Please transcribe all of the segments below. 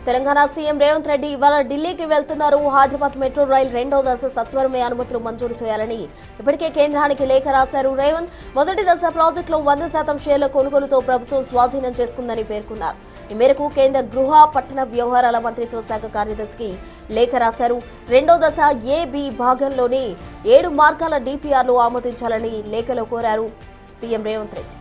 Telangana CM Revanth Reddy ఇవాళ ఢిల్లీకి వెళ్తున్నారు. హైదరాబాద్ మెట్రో రైల్ రెండో దశ సత్వరమే అనుమతులు మంజూరు చేయాలని ఇప్పటికే కేంద్రానికి లేఖ రాశారు రేవంత్. మొదటి దశ ప్రాజెక్టులో 100% షేర్ల కొనుగోలుతో ప్రభుత్వం స్వాధీనం చేసుకుందని పేర్కొన్నారు. ఈ మేరకు కేంద్ర గృహ పట్టణ వ్యవహారాల మంత్రిత్వ శాఖ కార్యదర్శికి లేఖ రాశారు. రెండో దశ ఏ-బి భాగంలోని 7 మార్గాల డిపిఆర్లు ఆమోదించాలని లేఖలో కోరారు సీఎం రేవంత్ రెడ్డి.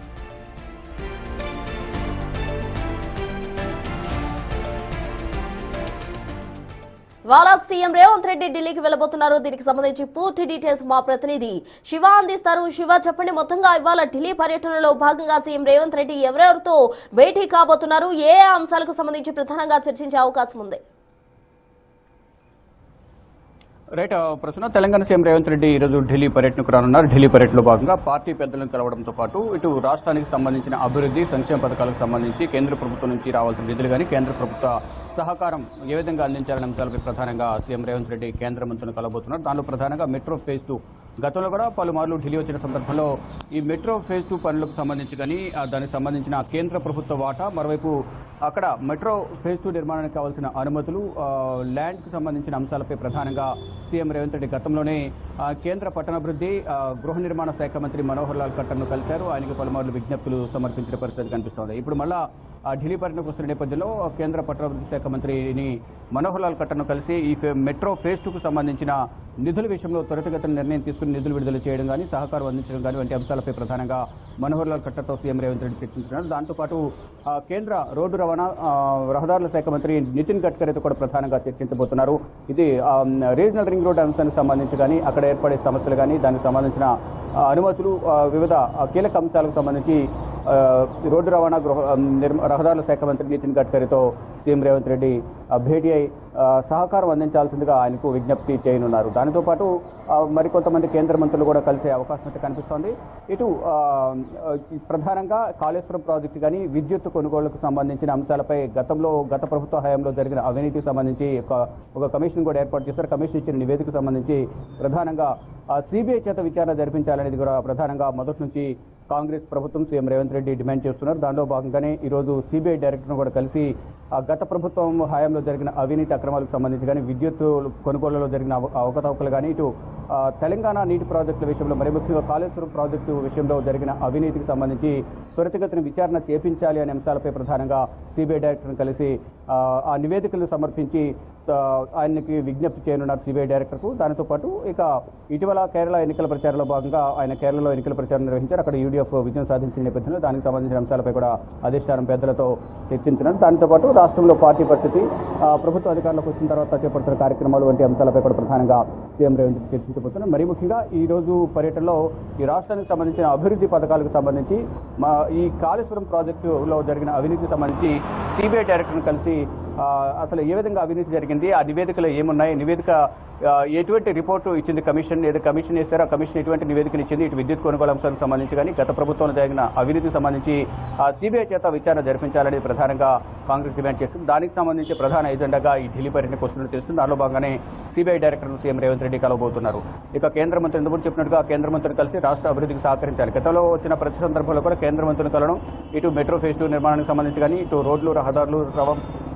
ఇవాళ సీఎం రేవంత్ రెడ్డి ఢిల్లీకి వెళ్లబోతున్నారు. దీనికి సంబంధించి పూర్తి డీటెయిల్స్ మా ప్రతినిధి శివ అందిస్తారు. శివ, చెప్పండి, మొత్తంగా ఇవాళ ఢిల్లీ పర్యటనలో భాగంగా సీఎం రేవంత్ రెడ్డి ఎవరెవరితో భేటీ కాబోతున్నారు, ఏ అంశాలకు సంబంధించి ప్రధానంగా చర్చించే అవకాశం ఉంది? రైట్, ప్రస్తుతం తెలంగాణ సీఎం రేవంత్ రెడ్డి ఈరోజు ఢిల్లీ పర్యటనకు రానున్నారు. ఢిల్లీ పర్యటనలో భాగంగా పార్టీ పెద్దలను కలవడంతో పాటు ఇటు రాష్ట్రానికి సంబంధించిన అభివృద్ధి సంక్షేమ పథకాలకు సంబంధించి కేంద్ర ప్రభుత్వం నుంచి రావాల్సిన నిధులు కానీ కేంద్ర ప్రభుత్వ సహకారం ఏ విధంగా అందించాలనే అంశాలపై ప్రధానంగా సీఎం రేవంత్ రెడ్డి కేంద్ర మంత్రులను కలవబోతున్నారు. దానిలో ప్రధానంగా మెట్రో ఫేజ్ 2 గతంలో కూడా పలుమార్లు ఢిల్లీ వచ్చిన సందర్భంలో ఈ మెట్రో ఫేజ్ 2 పనులకు సంబంధించి కానీ దానికి సంబంధించిన కేంద్ర ప్రభుత్వ వాటా, మరోవైపు అక్కడ మెట్రో ఫేజ్ 2 నిర్మాణానికి కావాల్సిన అనుమతులు, ల్యాండ్కు సంబంధించిన అంశాలపై ప్రధానంగా సీఎం రేవంత్ రెడ్డి గతంలోనే కేంద్ర పట్టణాభివృద్ధి గృహ నిర్మాణ శాఖ మంత్రి మనోహర్ లాల్ ఖట్టర్ను కలిశారు. ఆయనకు పలుమార్లు విజ్ఞప్తులు సమర్పించిన పరిస్థితి కనిపిస్తోంది. ఇప్పుడు మళ్ళా ఢిల్లీ పర్యటనకు వస్తున్న నేపథ్యంలో కేంద్ర పట్టణాభివృద్ధి శాఖ మంత్రిని మనోహర్ లాల్ ఖట్టర్ను కలిసి ఈ మెట్రో ఫేజ్ 2కు సంబంధించిన నిధుల విషయంలో త్వరితగతిన నిర్ణయం తీసుకుని నిధులు విడుదల చేయడం కానీ సహకారం అందించడం కానీ వంటి అంశాలపై ప్రధానంగా మనోహర్ లాల్ ఖట్టర్తో సీఎం రేవంత్ రెడ్డి చర్చించున్నారు. దాంతోపాటు కేంద్ర రోడ్డు రవాణా రహదారుల శాఖ మంత్రి నితిన్ గడ్కరీతో కూడా ప్రధానంగా చర్చించబోతున్నారు. ఇది రీజనల్ రింగ్ రోడ్ అంశానికి సంబంధించి కానీ అక్కడ ఏర్పడే సమస్యలు కానీ దానికి సంబంధించిన అనుమతులు, వివిధ కీలక అంశాలకు సంబంధించి రోడ్డు రవాణా రహదారుల శాఖ మంత్రి నితిన్ గడ్కరీతో సీఎం రేవంత్ రెడ్డి భేటీ అయి సహకారం అందించాల్సిందిగా ఆయనకు విజ్ఞప్తి చేయనున్నారు. దానితో పాటు మరికొంతమంది కేంద్ర మంత్రులు కూడా కలిసే అవకాశం అయితే కనిపిస్తోంది. ఇటు ప్రధానంగా కాళేశ్వరం ప్రాజెక్టు కానీ విద్యుత్ కొనుగోళ్లకు సంబంధించిన అంశాలపై గత ప్రభుత్వ హయాంలో జరిగిన అవినీతికి సంబంధించి ఒక కమిషన్ కూడా ఏర్పాటు చేశారు. కమిషన్ ఇచ్చిన నివేదికకు సంబంధించి ప్రధానంగా సిబిఐ చేత విచారణ జరిపించాలనేది కూడా ప్రధానంగా మొదటి నుంచి కాంగ్రెస్ ప్రభుత్వం సీఎం రేవంత్ రెడ్డి డిమాండ్ చేస్తున్నారు. దానిలో భాగంగానే ఈరోజు సిబిఐ డైరెక్టర్ను కూడా కలిసి గత ప్రభుత్వం హయాంలో జరిగిన అవినీతి అక్రమాలకు సంబంధించి కానీ విద్యుత్ కొనుగోళ్లలో జరిగిన అవకతవకలు కానీ ఇటు తెలంగాణ నీటి ప్రాజెక్టుల విషయంలో మరి ముఖ్యంగా కాళేశ్వరం ప్రాజెక్టు విషయంలో జరిగిన అవినీతికి సంబంధించి త్వరితగతిన విచారణ చేపించాలి అనే అంశాలపై ప్రధానంగా సిబిఐ డైరెక్టర్ను కలిసి ఆ నివేదికలను సమర్పించి ఆయనకి విజ్ఞప్తి చేయనున్నారు సిబిఐ డైరెక్టర్కు. దానితో పాటు ఇక ఇటీవల కేరళ ఎన్నికల ప్రచారంలో భాగంగా ఆయన కేరళలో ఎన్నికల ప్రచారం నిర్వహించారు. అక్కడ యూడీఎఫ్ విజయం సాధించిన నేపథ్యంలో దానికి సంబంధించిన అంశాలపై కూడా అధిష్టానం పెద్దలతో చర్చించినారు. దానితో పాటు రాష్ట్రంలో పార్టీ పరిస్థితి, ప్రభుత్వ అధికారంలోకి వచ్చిన తర్వాత చేపడుతున్న కార్యక్రమాలు వంటి అంశాలపై కూడా ప్రధానంగా సీఎం రేవంత్ చర్చించబోతున్నారు. మరి ముఖ్యంగా ఈ రోజు పర్యటనలో ఈ రాష్ట్రానికి సంబంధించిన అభివృద్ధి పథకాలకు సంబంధించి ఈ కాళేశ్వరం ప్రాజెక్టులో జరిగిన అవినీతికి సంబంధించి సిబిఐ డైరెక్టర్ను కలిసి అసలు ఏ విధంగా అవినీతి జరిగింది, ఆ నివేదికలో ఏమున్నాయి, నివేదిక ఎటువంటి రిపోర్టు ఇచ్చింది కమిషన్, ఏదో కమిషన్ వేశారో ఆ కమిషన్ ఎటువంటి నివేదికలు ఇచ్చింది, ఇటు విద్యుత్ కొనుగోలు అంశానికి సంబంధించి కానీ గత ప్రభుత్వంలో జరిగిన అవినీతికి సంబంధించి సిబిఐ చేత విచారణ జరిపించాలని ప్రధానంగా కాంగ్రెస్ డిమాండ్ చేస్తుంది. దానికి సంబంధించి ప్రధాన ఎజెండాగా ఈ ఢిల్లీ పర్యటనకు వస్తున్నట్టు తెలుస్తుంది. దానిలో భాగంగానే సిబిఐ డైరెక్టర్ను సీఎం రేవంత్ రెడ్డి కలవబోతున్నారు. ఇక కేంద్ర మంత్రి ఎందుకు చెప్పినట్టుగా కేంద్ర మంత్రిని కలిసి రాష్ట్ర అభివృద్ధికి సహకరించాలి. గతంలో వచ్చిన ప్రతి సందర్భంలో కూడా కేంద్ర మంత్రిని కలవడం, ఇటు మెట్రో ఫేజ్ 2 నిర్మాణానికి సంబంధించి కానీ ఇటు రోడ్లు రహదారులు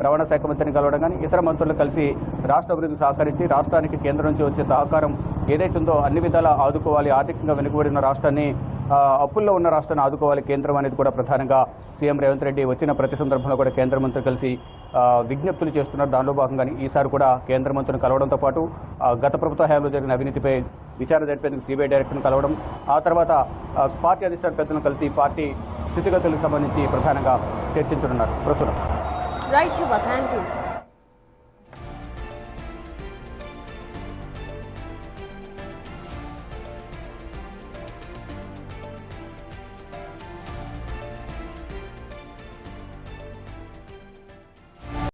రవాణా శాఖ మంత్రిని కలవడం కానీ ఇతర మంత్రులు కలిసి రాష్ట్ర అభివృద్ధికి సహకరించి రాష్ట్రానికి కేంద్రం నుంచి వచ్చే సహకారం ఏదైతుందో అన్ని విధాలా ఆదుకోవాలి, ఆర్థికంగా వెనుకబడిన రాష్ట్రాన్ని, అప్పుల్లో ఉన్న రాష్ట్రాన్ని ఆదుకోవాలి కేంద్రం అనేది కూడా ప్రధానంగా సీఎం రేవంత్ రెడ్డి వచ్చిన ప్రతి సందర్భంలో కూడా కేంద్ర మంత్రులు కలిసి విజ్ఞప్తులు చేస్తున్నారు. దానిలో భాగంగానే ఈసారి కూడా కేంద్ర మంత్రులను కలవడంతో పాటు గత ప్రభుత్వ హయాంలో జరిగిన అవినీతిపై విచారణ జరిపేందుకు సిబిఐ డైరెక్టర్ను కలవడం, ఆ తర్వాత పార్టీ అధిష్టాన పెద్దలను కలిసి పార్టీ స్థితిగతులకు సంబంధించి ప్రధానంగా చర్చించనున్నారు. ప్రస్తుతం రైట్ శివ, థ్యాంక్ యూ.